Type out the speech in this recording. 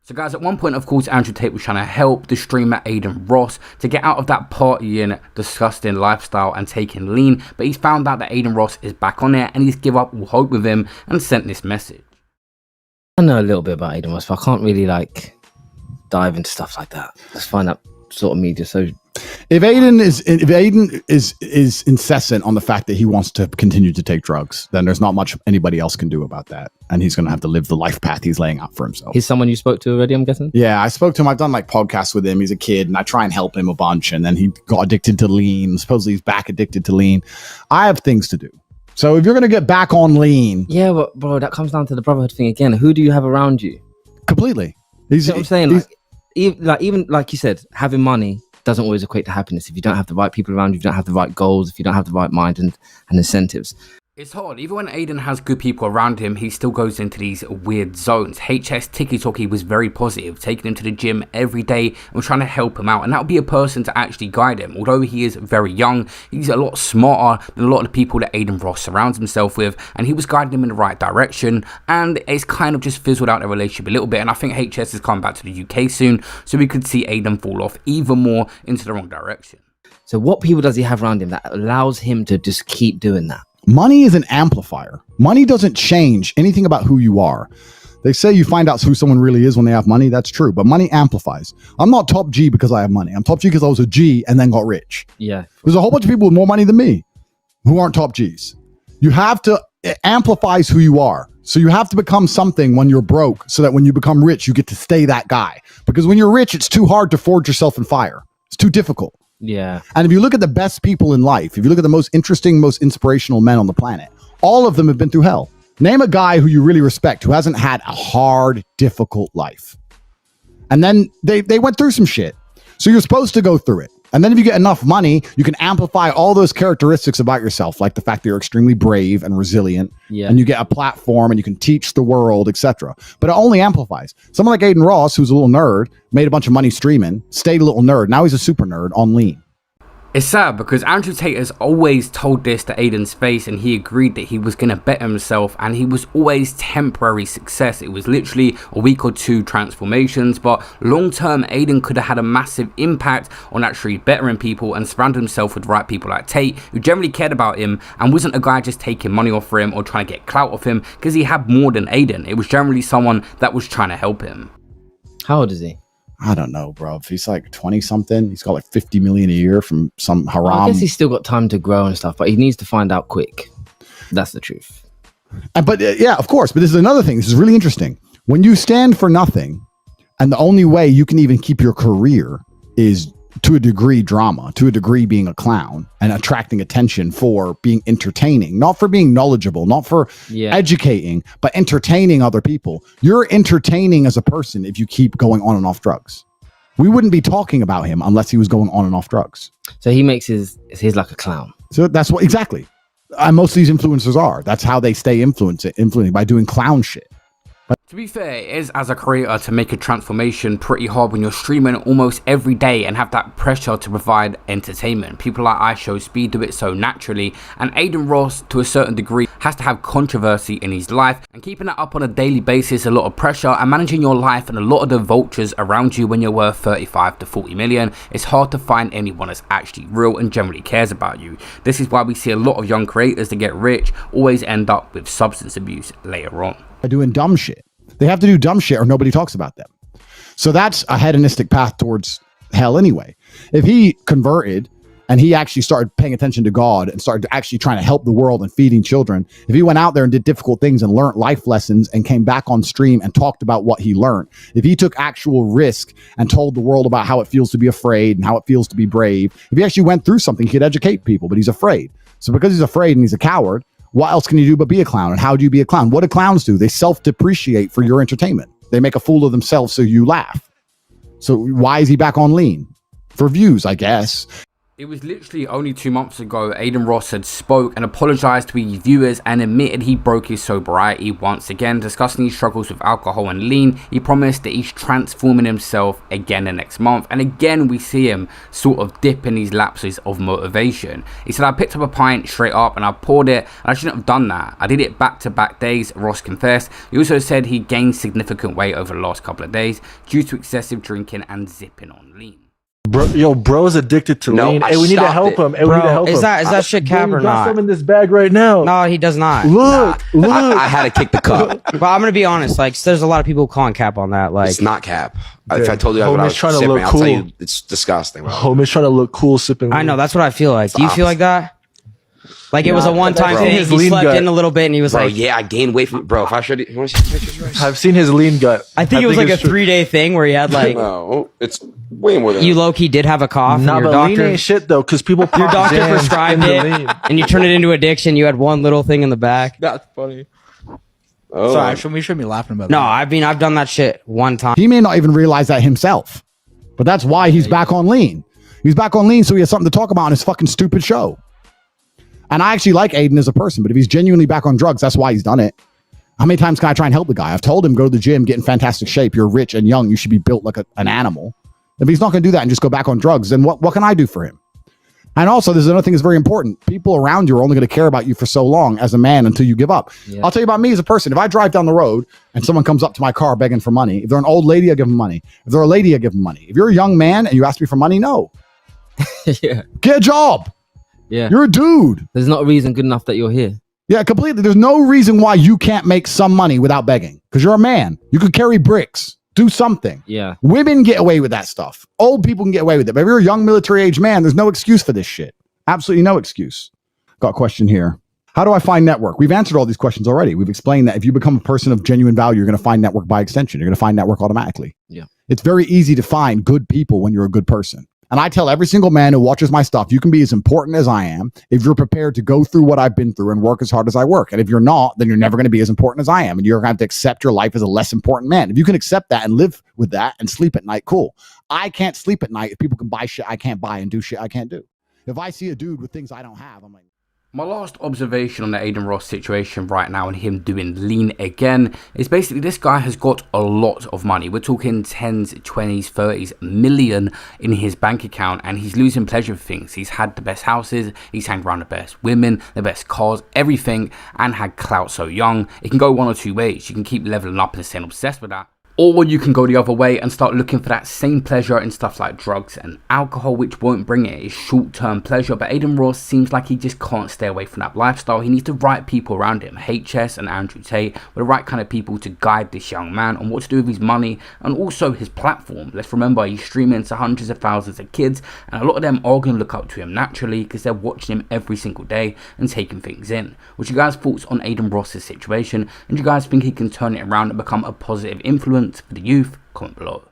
So guys, at one point, of course, Andrew Tate was trying to help the streamer Adin Ross to get out of that partying, disgusting lifestyle and taking lean. But he's found out that Adin Ross is back on it and he's give up all hope with him and sent this message. I know a little bit about Adin Ross, but I can't really dive into stuff like that. Let's find out sort of media. So if Adin is incessant on the fact that he wants to continue to take drugs, then there's not much anybody else can do about that. And he's going to have to live the life path he's laying out for himself. He's someone you spoke to already, I'm guessing? Yeah, I spoke to him. I've done podcasts with him. He's a kid and I try and help him a bunch. And then he got addicted to lean. Supposedly he's back addicted to lean. I have things to do. So if you're going to get back on lean. Yeah, but bro, that comes down to the brotherhood thing again. Who do you have around you? Completely. You know what I'm saying? Even like you said, having money doesn't always equate to happiness. If you don't have the right people around you, if you don't have the right goals, if you don't have the right mind and incentives. It's hard. Even when Adin has good people around him, he still goes into these weird zones. HS TikTok was very positive, taking him to the gym every day and trying to help him out. And that would be a person to actually guide him. Although he is very young, he's a lot smarter than a lot of the people that Adin Ross surrounds himself with. And he was guiding him in the right direction. And it's kind of just fizzled out their relationship a little bit. And I think HS is coming back to the UK soon. So we could see Adin fall off even more into the wrong direction. So what people does he have around him that allows him to just keep doing that? Money is an amplifier. Money doesn't change anything about who you are. They say you find out who someone really is when they have money. That's true. But money amplifies. I'm not top G because I have money. I'm top G because I was a G and then got rich. Yeah. There's a whole bunch of people with more money than me who aren't top Gs. You have to, it amplifies who you are. So you have to become something when you're broke so that when you become rich, you get to stay that guy. Because when you're rich, it's too hard to forge yourself in fire. It's too difficult. Yeah. And if you look at the best people in life, if you look at the most interesting, most inspirational men on the planet, all of them have been through hell. Name a guy who you really respect who hasn't had a hard, difficult life. And then they went through some shit. So you're supposed to go through it. And then if you get enough money, you can amplify all those characteristics about yourself, like the fact that you're extremely brave and resilient, and you get a platform and you can teach the world, etc. But it only amplifies. Someone like Adin Ross, who's a little nerd, made a bunch of money streaming, stayed a little nerd. Now he's a super nerd on lean. It's sad because Andrew Tate has always told this to Adin's face and he agreed that he was going to bet himself, and he was always temporary success. It was literally a week or two transformations, but long term Adin could have had a massive impact on actually bettering people and surrounded himself with the right people like Tate, who generally cared about him and wasn't a guy just taking money off for him or trying to get clout off him, because he had more than Adin. It was generally someone that was trying to help him. How old is he? I don't know, bro. If he's like 20 something, he's got like 50 million a year from some haram. Well, I guess he's still got time to grow and stuff, but he needs to find out quick. That's the truth. But yeah, of course. But this is another thing. This is really interesting. When you stand for nothing, and the only way you can even keep your career is to a degree drama, to a degree being a clown and attracting attention for being entertaining, not for being knowledgeable, not for educating, but entertaining other people. You're entertaining as a person if you keep going on and off drugs. We wouldn't be talking about him unless he was going on and off drugs. So he makes he's like a clown. So that's what exactly. And most of these influencers are. That's how they stay influencing by doing clown shit. To be fair, it is, as a creator, to make a transformation pretty hard when you're streaming almost every day and have that pressure to provide entertainment. People like iShowSpeed do it so naturally, and Adin Ross, to a certain degree, has to have controversy in his life, and keeping that up on a daily basis, a lot of pressure, and managing your life and a lot of the vultures around you when you're worth 35 to 40 million, it's hard to find anyone that's actually real and generally cares about you. This is why we see a lot of young creators that get rich always end up with substance abuse later on. Doing dumb shit. They have to do dumb shit or nobody talks about them. So that's a hedonistic path towards hell anyway. If he converted and he actually started paying attention to God and started actually trying to help the world and feeding children, if he went out there and did difficult things and learned life lessons and came back on stream and talked about what he learned, if he took actual risk and told the world about how it feels to be afraid and how it feels to be brave, if he actually went through something, he could educate people, but he's afraid. So because he's afraid and he's a coward, what else can you do but be a clown? And how do you be a clown? What do clowns do? They self-depreciate for your entertainment. They make a fool of themselves so you laugh. So why is he back on lean? For views, I guess. It was literally only 2 months ago Adin Ross had spoke and apologized to his viewers and admitted he broke his sobriety once again. Discussing his struggles with alcohol and lean, he promised that he's transforming himself again the next month, and again we see him sort of dip in these lapses of motivation. He said, I picked up a pint straight up and I poured it, and I shouldn't have done that. I did it back-to-back days, Ross confessed. He also said he gained significant weight over the last couple of days due to excessive drinking and zipping on lean. Bro's addicted to lean. Hey, we need to help him. Hey, we need to help him. Is that shit cap or not? Some in this bag right now. No, he does not. Look. I had to kick the cup. But I'm gonna be honest. Like, there's a lot of people calling cap on that. Like, It's not cap. If I told you what I was trying to sipping, look I'll cool. tell you it's disgusting. Bro. Homie's trying to look cool sipping lean. I know that's what I feel like. Do you feel like that? Like it was a one-time bro. thing. His He lean slept gut. in a little bit, and he was Bro, like, yeah, I gained weight from bro. If I showed you want to see pictures? I've seen his lean gut. I think it was like a it's true. 3-day thing where he had like, No, it's way more than you low-key did have a cough. Nah, and your but lean doctor, ain't shit though, because people your pop doctor jams prescribed in the it, lean. and you turned it into addiction. You had one little thing in the back. That's funny. Oh. Sorry, we shouldn't be laughing about No, that. I mean I've done that shit one time. He may not even realize that himself, but that's why he's back on lean. He's back on lean so he has something to talk about on his fucking stupid show. And I actually like Adin as a person, but if he's genuinely back on drugs, that's why he's done it. How many times can I try and help the guy? I've told him, go to the gym, get in fantastic shape. You're rich and young. You should be built like an animal. If he's not going to do that and just go back on drugs, then what can I do for him? And also, there's another thing that's very important. People around you are only going to care about you for so long as a man until you give up. Yeah. I'll tell you about me as a person. If I drive down the road and someone comes up to my car begging for money, if they're an old lady, I give them money. If they're a lady, I give them money. If you're a young man and you ask me for money, no. Yeah. Get a job. Yeah. You're a dude. There's not a reason good enough that you're here. Yeah, completely. There's no reason why you can't make some money without begging because you're a man. You could carry bricks. Do something. Yeah. Women get away with that stuff. Old people can get away with it. But if you're a young military age man, there's no excuse for this shit. Absolutely no excuse. Got a question here. How do I find network? We've answered all these questions already. We've explained that if you become a person of genuine value, you're going to find network by extension. You're going to find network automatically. Yeah. It's very easy to find good people when you're a good person. And I tell every single man who watches my stuff, you can be as important as I am if you're prepared to go through what I've been through and work as hard as I work. And if you're not, then you're never going to be as important as I am. And you're going to have to accept your life as a less important man. If you can accept that and live with that and sleep at night, cool. I can't sleep at night if people can buy shit I can't buy and do shit I can't do. If I see a dude with things I don't have, I'm like, My last observation on the Adin Ross situation right now and him doing lean again is basically this guy has got a lot of money. We're talking 10s, 20s, 30s million in his bank account, and he's losing pleasure of things. He's had the best houses, he's hanged around the best women, the best cars, everything, and had clout so young. It can go one or two ways. You can keep leveling up and staying obsessed with that, or you can go the other way and start looking for that same pleasure in stuff like drugs and alcohol, which won't bring it. It's short-term pleasure, but Adin Ross seems like he just can't stay away from that lifestyle. He needs the right people around him. HS and Andrew Tate were the right kind of people to guide this young man on what to do with his money and also his platform. Let's remember, he's streaming to hundreds of thousands of kids, and a lot of them are going to look up to him naturally because they're watching him every single day and taking things in. What's your guys' thoughts on Adin Ross's situation, and do you guys think he can turn it around and become a positive influence for the youth? Comment below.